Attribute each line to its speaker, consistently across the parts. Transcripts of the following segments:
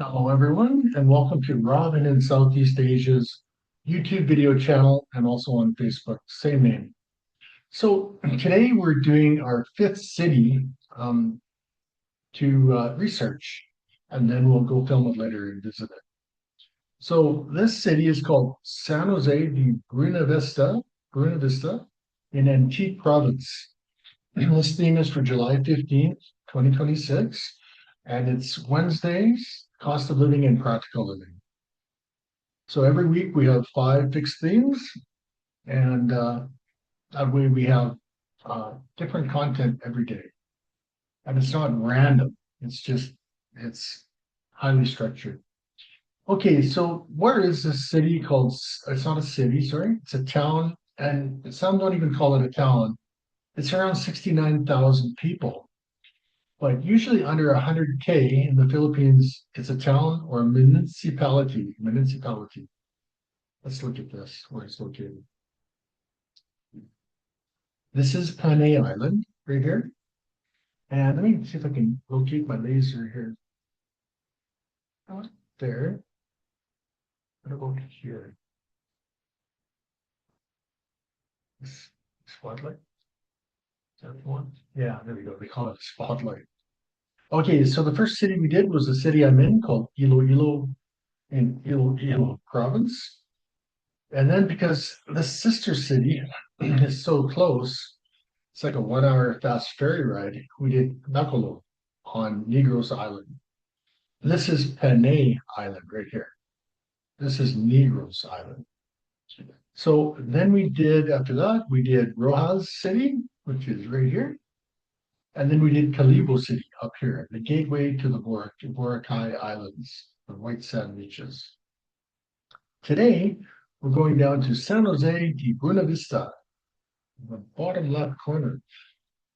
Speaker 1: Hello, everyone, and welcome to Robin in Southeast Asia's YouTube video channel and also on Facebook, same name. So today we're doing our fifth city to research, and then we'll go film it later and visit it. So this city is called San Jose de Buena Vista in Antique Province. This theme is for July 15th, 2026, and it's Wednesdays, cost of living and practical living. So every week we have five fixed themes, and that way we have different content every day. And it's not random, it's highly structured. Okay, so where is this city called? It's not a city, sorry, it's a town, and some don't even call it a town. It's around 69,000 people, but usually under 100K in the Philippines, it's a town or a municipality. Municipality. Let's look at this, where it's located. This is Panay Island right here. And let me see if I can locate my laser here. Oh, there. What about here? This spotlight. Is that the one? Yeah, there we go. They call it a spotlight. Okay, so the first city we did was the city I'm in called Iloilo in Iloilo province. And then because the sister city is so close, it's like a 1 hour fast ferry ride. We did Bacolod on Negros Island. This is Panay Island right here. This is Negros Island. So then after that, we did Rojas City, which is right here. And then we did Calibo City up here, the gateway to the Boracay Islands, the white sand beaches. Today, we're going down to San Jose de Buenavista, the bottom left corner.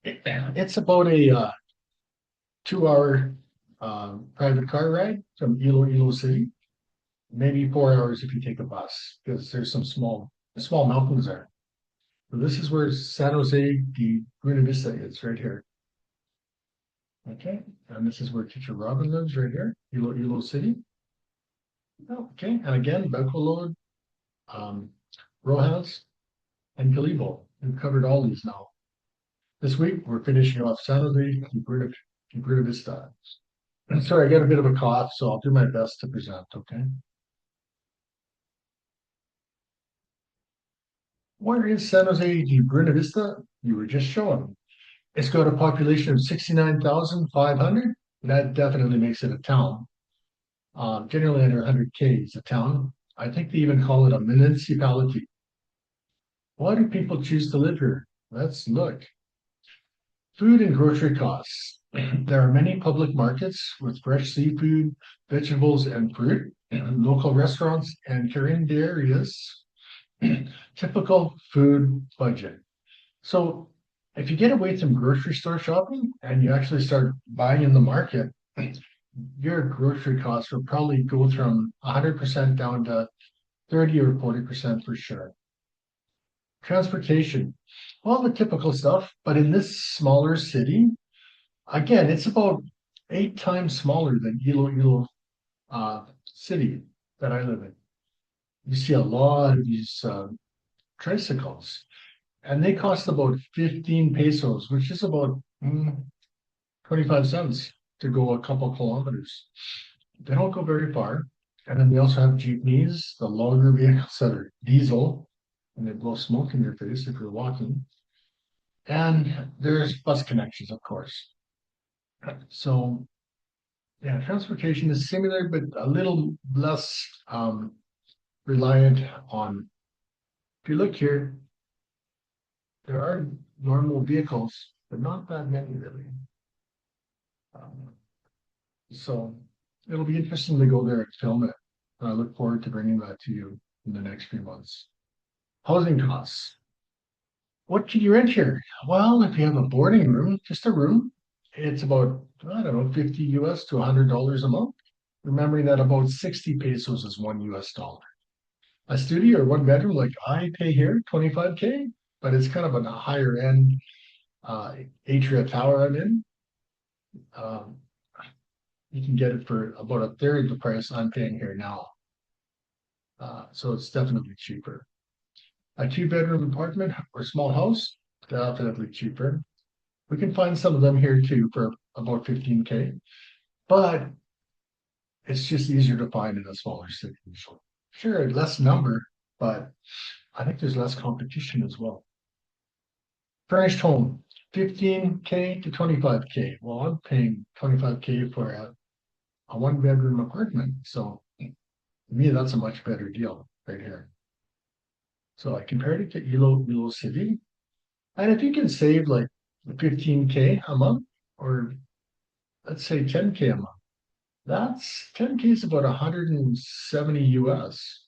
Speaker 1: It's about a 2 hour private car ride from Iloilo City, maybe 4 hours if you take a bus, because there's some small mountains there. So this is where San Jose de Buena is, right here. Okay, and this is where Teacher Robin lives, right here, Iloilo City. Okay, and again, Bacolod, um, Rojas, and Calibo. We've covered all these now. This week, we're finishing off San Jose de Buena Vista. Sorry, I got a bit of a cough, so I'll do my best to present, okay? Where is San Jose de Buena Vista? You were just showing. It's got a population of 69,500. That definitely makes it a town. Generally under 100K is a town. I think they even call it a municipality. Why do people choose to live here? Let's look. Food and grocery costs. There are many public markets with fresh seafood, vegetables, and fruit, local restaurants and carinderias. Typical food budget. So if you get away from grocery store shopping and you actually start buying in the market, your grocery costs will probably go from 100% down to 30 or 40% for sure. Transportation, all the typical stuff, but in this smaller city, again, it's about 8 times smaller than Iloilo city that I live in. You see a lot of these tricycles, and they cost about 15 pesos, which is about 25 cents to go a couple kilometers. They don't go very far. And then we also have Jeepneys, the longer vehicles that are diesel, and they blow smoke in your face if you're walking. And there's bus connections, of course. So, yeah, transportation is similar, but a little less reliant on. If you look here, there are normal vehicles, but not that many really. Um, so it'll be interesting to go there and film it. And I look forward to bringing that to you in the next few months. Housing costs. What can you rent here? Well, if you have a boarding room, just a room, it's about, I don't know, 50 US to $100 a month. Remembering that about 60 pesos is $1 US. A studio or one bedroom like I pay here, 25K, but it's kind of a higher end Atria tower I'm in. Um, you can get it for about a third the price I'm paying here now. So it's definitely cheaper. A two-bedroom apartment or small house, definitely cheaper. We can find some of them here too for about 15K, but it's just easier to find in a smaller city. So sure, less number, but I think there's less competition as well. Furnished home, 15K to 25K. Well, I'm paying 25K for a one-bedroom apartment. So to me, that's a much better deal right here. So I compared it to Iloilo City. And if you can save like 15K a month, or let's say 10K a month, that's 10K is about 170 US.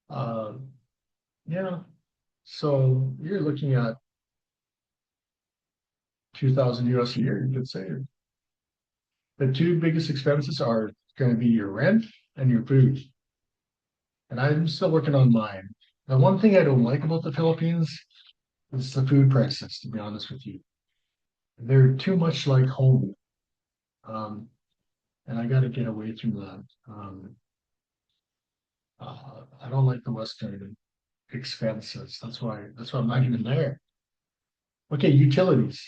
Speaker 1: Uh, yeah. So you're looking at 2000 US a year, you could save. The two biggest expenses are going to be your rent and your food. And I'm still working on mine. The one thing I don't like about the Philippines is the food prices, to be honest with you. They're too much like home. Um, and I got to get away from that. I don't like the Western expenses. That's why I'm not even there. Okay, utilities.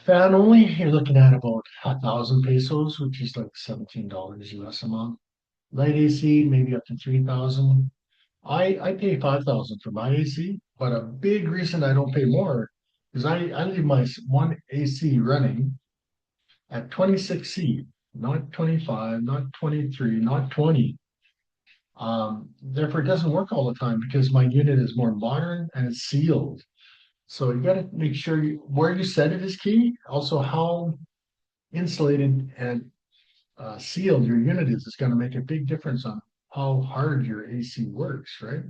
Speaker 1: Fan only, you're looking at about 1,000 pesos, which is like $17 US a month. Light AC, maybe up to 3,000. I pay 5,000 for my AC, but a big reason I don't pay more is I leave my one AC running at 26C, not 25, not 23, not 20. Therefore, it doesn't work all the time because my unit is more modern and it's sealed. So you got to make sure where you set it is key. Also, how insulated and sealed your unit is going to make a big difference on how hard your AC works, right?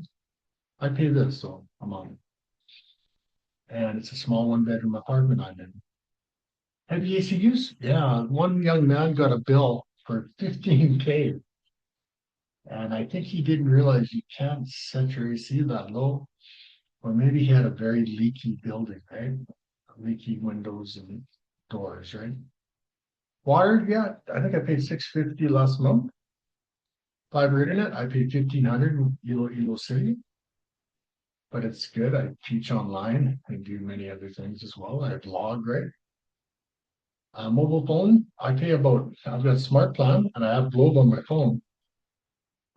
Speaker 1: I pay this so a month, and it's a small one-bedroom apartment I'm in. Heavy AC use? Yeah, one young man got a bill for 15K, and I think he didn't realize you can't set your AC that low, or maybe he had a very leaky building, right? Leaky windows and doors, right? Water, yeah, I think I paid 650 last month. Fiber internet, I paid 1,500 in Iloilo City, but it's good. I teach online and do many other things as well. I blog, right? Mobile phone, I've got Smart Plan and I have Globe on my phone.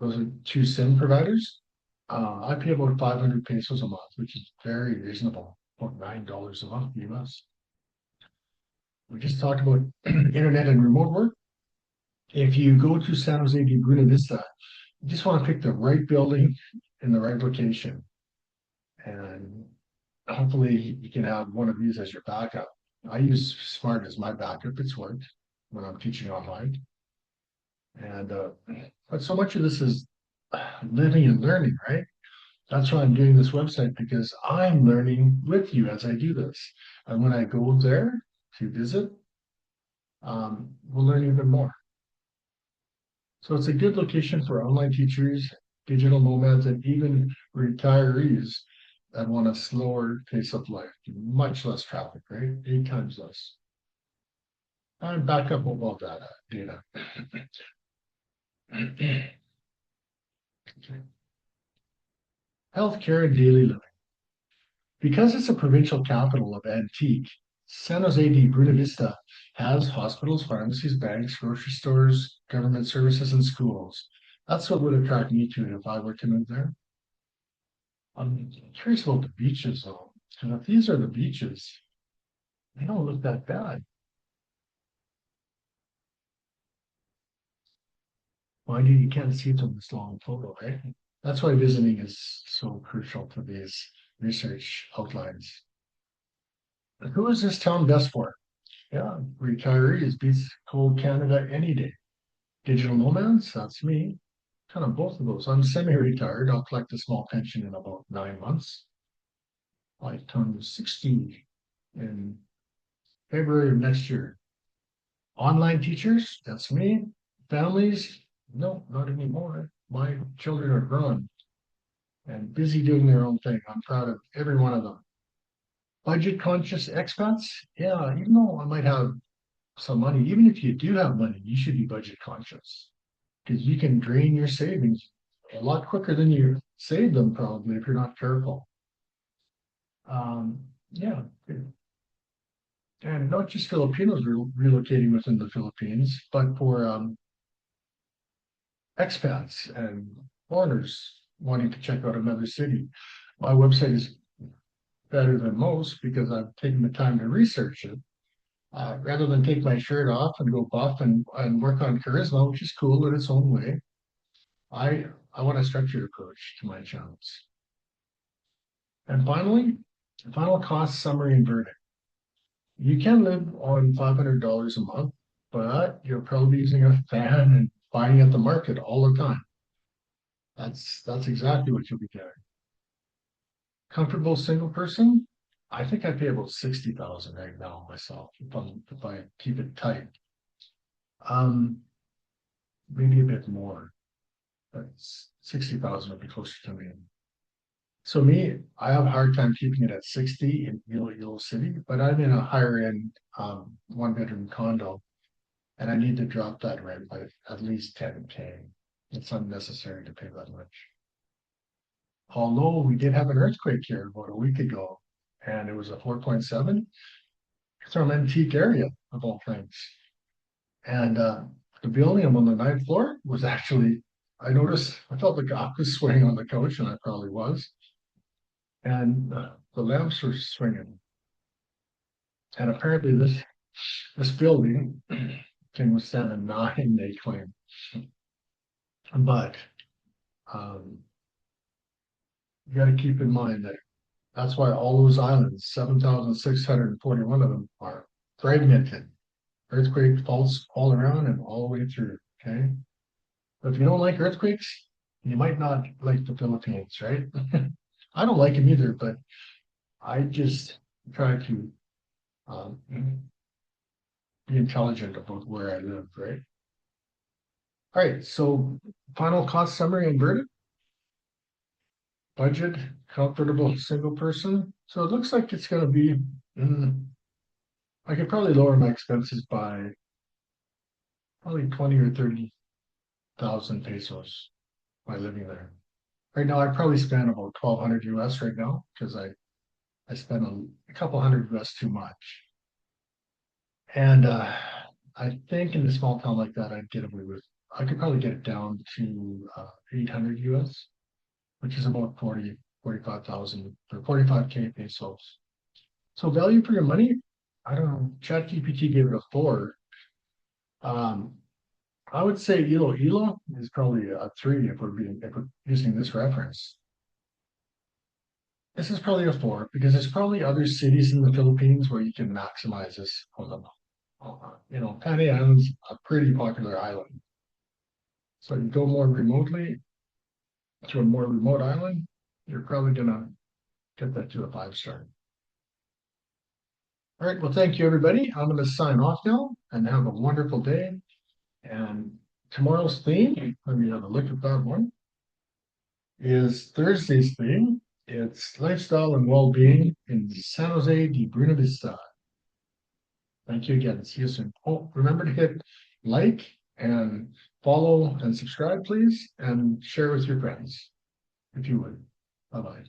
Speaker 1: Those are two SIM providers. I pay about 500 pesos a month, which is very reasonable, about $9 a month US. We just talked about internet and remote work. If you go to San Jose de BuenaVista, you just want to pick the right building in the right location. And hopefully you can have one of these as your backup. I use Smart as my backup. It's worked when I'm teaching online. And but so much of this is living and learning, right? That's why I'm doing this website because I'm learning with you as I do this. And when I go there to visit, we'll learn even more. So it's a good location for online teachers, digital nomads, and even retirees that want a slower pace of life, much less traffic, right? 8 times less. And backup mobile data. Healthcare and daily living. Because it's a provincial capital of antique, San Jose de BuenaVista has hospitals, pharmacies, banks, grocery stores, government services, and schools. That's what would attract me to it if I were to move there. I'm curious about the beaches, though. And if these are the beaches, they don't look that bad. Mind you, you can't see it from this long photo, right? That's why visiting is so crucial to these research outlines. Who is this town best for? Yeah, retirees beats cold Canada any day. Digital nomads, that's me. Kind of both of those. I'm semi-retired. I'll collect a small pension in about 9 months. I turn 60 in February of next year. Online teachers, that's me. Families, no, not anymore. My children are grown and busy doing their own thing. I'm proud of every one of them. Budget conscious expats, yeah, even though I might have some money. Even if you do have money, you should be budget conscious because you can drain your savings a lot quicker than you save them probably if you're not careful. Yeah, and not just Filipinos relocating within the Philippines, but for expats and foreigners wanting to check out another city. My website is better than most because I've taken the time to research it. Rather than take my shirt off and go buff and work on charisma, which is cool in its own way, I want a structured approach to my channels. And finally, final cost summary and verdict. You can live on $500 a month, but you're probably using a fan and buying at the market all the time. That's exactly what you'll be getting. Comfortable single person, I think I pay about 60,000 right now myself if I keep it tight. Maybe a bit more, but 60,000 would be closer to me. So me, I have a hard time keeping it at 60 in Iloilo City, but I'm in a higher end 1 bedroom condo, and I need to drop that rent by at least 10K. It's unnecessary to pay that much. Although we did have an earthquake here about a week ago, and it was a 4.7. It's from antique area of all things. And the building I'm on the ninth floor was actually, I noticed, I felt like I was swinging on the couch, and I probably was. And the lamps were swinging. And apparently this building can withstand a 9, they claim. But you got to keep in mind that that's why all those islands, 7,641 of them, are fragmented. Earthquake faults all around and all the way through. Okay. But if you don't like earthquakes, you might not like the Philippines, right? I don't like them either, but I just try to um, be intelligent about where I live, right? All right, so final cost summary and verdict. Budget, comfortable single person. So it looks like it's going to be, I could probably lower my expenses by probably 20 or 30,000 pesos by living there. Right now, I probably spend about 1,200 US right now because I spend a couple hundred US too much. And I think in a small town like that, I'd get away with, I could probably get it down to 800 US, which is about 45,000 or 45K pesos. So value for your money, I don't know. ChatGPT gave it a 4. Um, I would say Iloilo is probably a 3 if we're using this reference. This is probably a 4 because there's probably other cities in the Philippines where you can maximize this for them. Panay Island's a pretty popular island. So you go more remotely to a more remote island, you're probably gonna get that to a 5-star. All right, well, thank you, everybody. I'm gonna sign off now and have a wonderful day. And tomorrow's theme, let me have a look at that one, is Thursday's theme. It's lifestyle and well-being in San Jose de BuenaVista. Thank you again. See you soon. Oh, remember to hit like and follow and subscribe, please, and share with your friends if you would. Bye-bye.